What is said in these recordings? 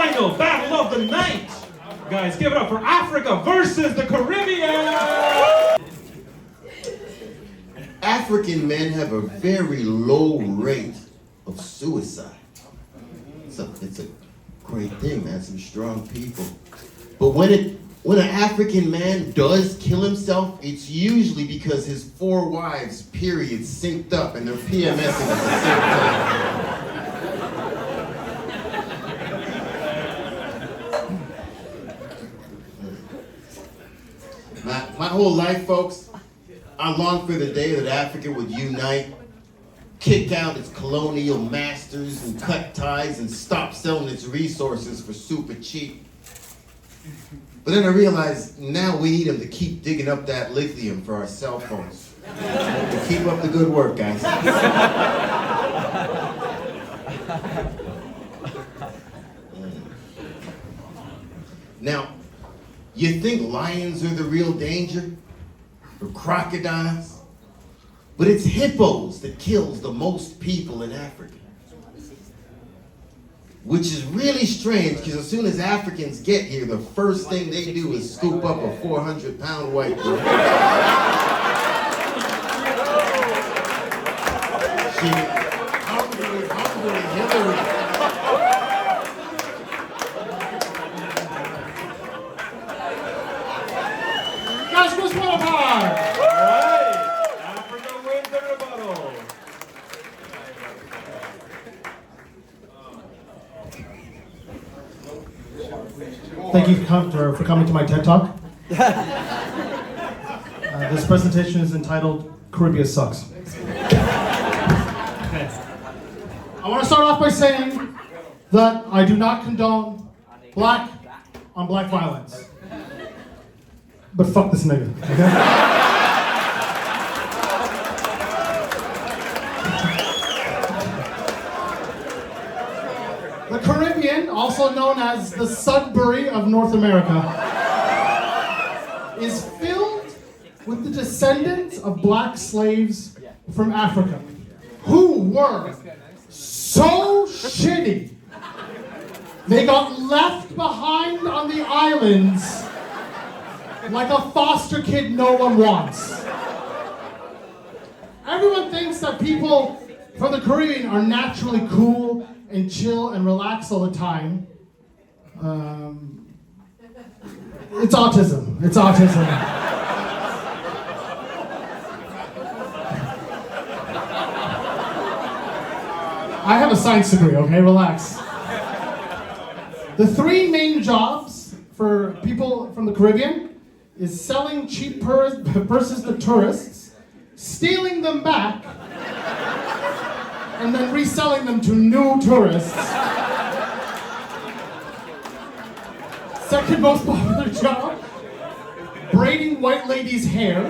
final battle of the night. Guys, give it up for Africa versus the Caribbean. African men have a very low rate of suicide. It's a great thing, man. Some strong people. But when an African man does kill himself, it's usually because his 4 wives' periods synced up and they're PMSing at the same time. My whole life, folks, I long for the day that Africa would unite, kick out its colonial masters and cut ties and stop selling its resources for super cheap. But then I realized now we need them to keep digging up that lithium for our cell phones. So keep up the good work, guys. Now, you think lions are the real danger? Or crocodiles? But it's hippos that kills the most people in Africa. Which is really strange, because as soon as Africans get here, the first thing they do is scoop up a 400-pound white girl. Hungry Hillary. Guys, what's one of ours? Africa wins the rebuttal. Thank you for coming to my TED Talk. This presentation is entitled Caribbean Sucks. Okay. I want to start off by saying that I do not condone black on black violence. But fuck this nigga, okay? The Caribbean, also known as the Sudbury of North America, is filled with the descendants of black slaves from Africa, who were so shitty, they got left behind on the islands like a foster kid no one wants. Everyone thinks that people from the Caribbean are naturally cool and chill and relax all the time. It's autism. It's autism. I have a science degree, okay? Relax. The 3 main jobs for people from the Caribbean is selling cheap purses to tourists, stealing them back, and then reselling them to new tourists. Second most popular job, braiding white ladies' hair.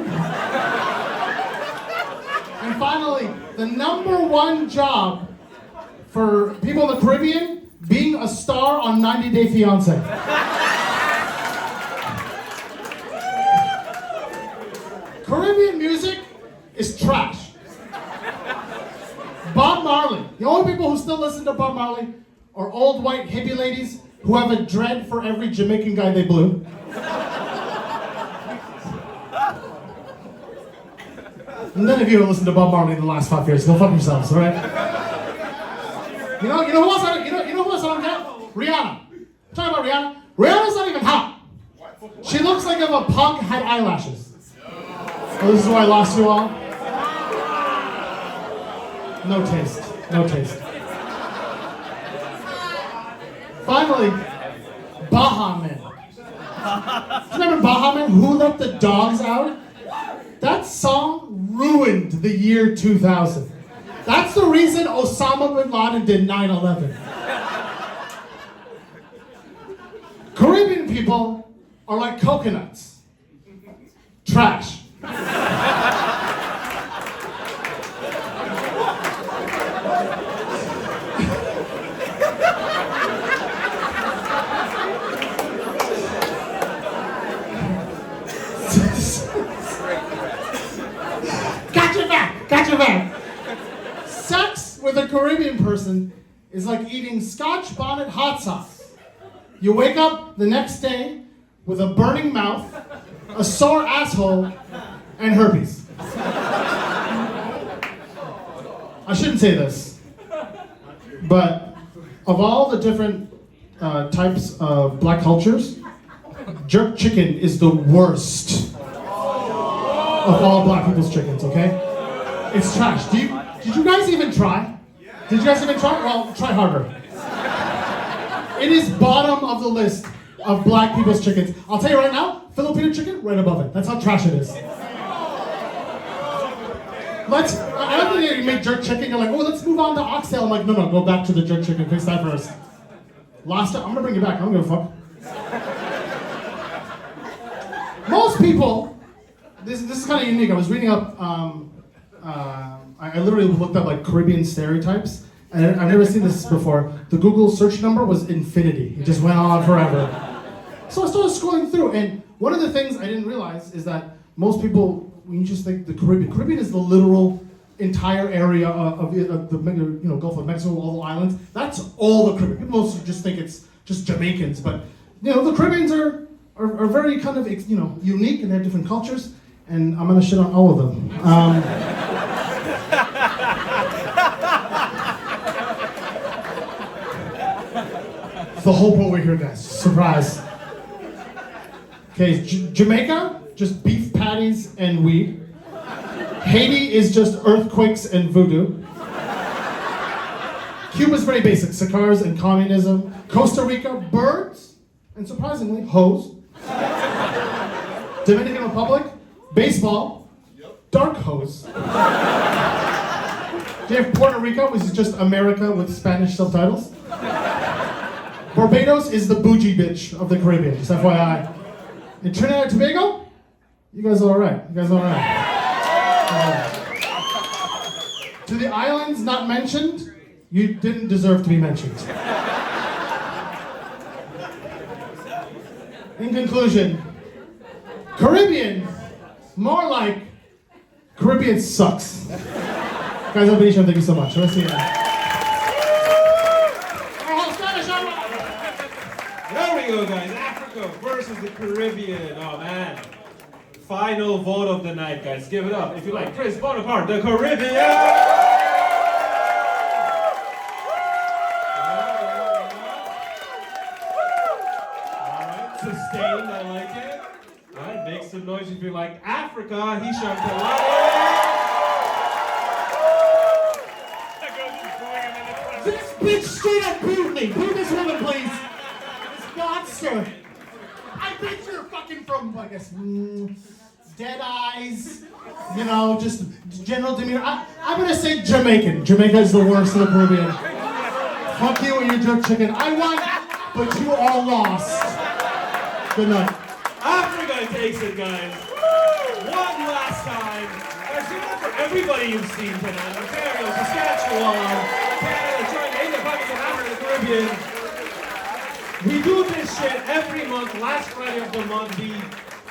And finally, the #1 job for people in the Caribbean, being a star on 90 Day Fiancé. Caribbean music is trash. Bob Marley. The only people who still listen to Bob Marley are old white hippie ladies who have a dread for every Jamaican guy they blew. None of you have listened to Bob Marley in the last 5 years. Go fuck yourselves, all right? You know who else I don't get? Rihanna. I'm talking about Rihanna. Rihanna's not even hot. She looks like if a punk had eyelashes. Well, this is why I lost you all. No taste. No taste. Finally, Baha Men. Do you remember Baha Men? Who Let the Dogs Out? That song ruined the year 2000. That's the reason Osama bin Laden did 9/11. Caribbean people are like coconuts. Trash. Got your back. Sex with a Caribbean person is like eating Scotch bonnet hot sauce You wake up the next day with a burning mouth, a sore asshole, and herpes. I shouldn't say this, but of all the different types of black cultures, jerk chicken is the worst of all black people's chickens, okay? It's trash. Did you guys even try? Did you guys even try? Well, try harder. It is bottom of the list of black people's chickens. I'll tell you right now, Filipino chicken, right above it. That's how trash it is. I don't think you make jerk chicken, you're like, oh, let's move on to oxtail. I'm like, no, go back to the jerk chicken. Fix that first. Last time, I'm gonna bring you back. I don't give a fuck. Most people, this is kind of unique. I was reading up, I literally looked up like Caribbean stereotypes, and I've never seen this before. The Google search number was infinity. It just went on forever. So I started scrolling through, and one of the things I didn't realize is that most people, when you just think the Caribbean is the literal entire area of the Gulf of Mexico, all the islands. That's all the Caribbean. People mostly just think it's just Jamaicans, but the Caribbeans are very kind of unique, and they have different cultures. And I'm gonna shit on all of them. It's the whole point we're here, guys. Surprise. Okay, Jamaica, just beef patties and weed. Haiti is just earthquakes and voodoo. Cuba's very basic, cigars and communism. Costa Rica, birds, and surprisingly, hoes. Dominican Republic, baseball, dark hose. Do you have Puerto Rico, which is just America with Spanish subtitles? Barbados is the bougie bitch of the Caribbean, just FYI. In Trinidad and Tobago, you guys are alright. To the islands not mentioned, you didn't deserve to be mentioned. In conclusion, Caribbean, more like Caribbean sucks. Guys, I'll thank you so much. Let's see you. There we go, guys. Africa versus the Caribbean. Oh, man. Final vote of the night, guys. Give it up if you like. Chris Bonaparte, the Caribbean! Alright, sustained, I like it. Alright, make some noise if you like Africa. Hisham Kalani. This bitch straight up booed me. Boo this woman, please. This monster. I bet you're fucking from, I guess, Dead Eyes, just general demeanor. I'm gonna say Jamaican. Jamaica is the worst of the Caribbean. Fuck you and your jerk chicken. I won, but you all lost. Good night. Africa takes it, guys. One last time. Guys, give it up for everybody you've seen tonight. Ontario, Saskatchewan, Canada, China, India, Pakistan, Africa, the Caribbean. We do this shit every month, last Friday of the month.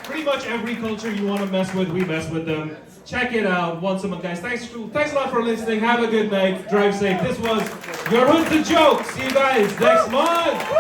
Pretty much every culture you want to mess with, we mess with them. Check it out once a month, guys. Thanks a lot for listening. Have a good night. Drive safe. This was Your Hood to Joke. See you guys next month.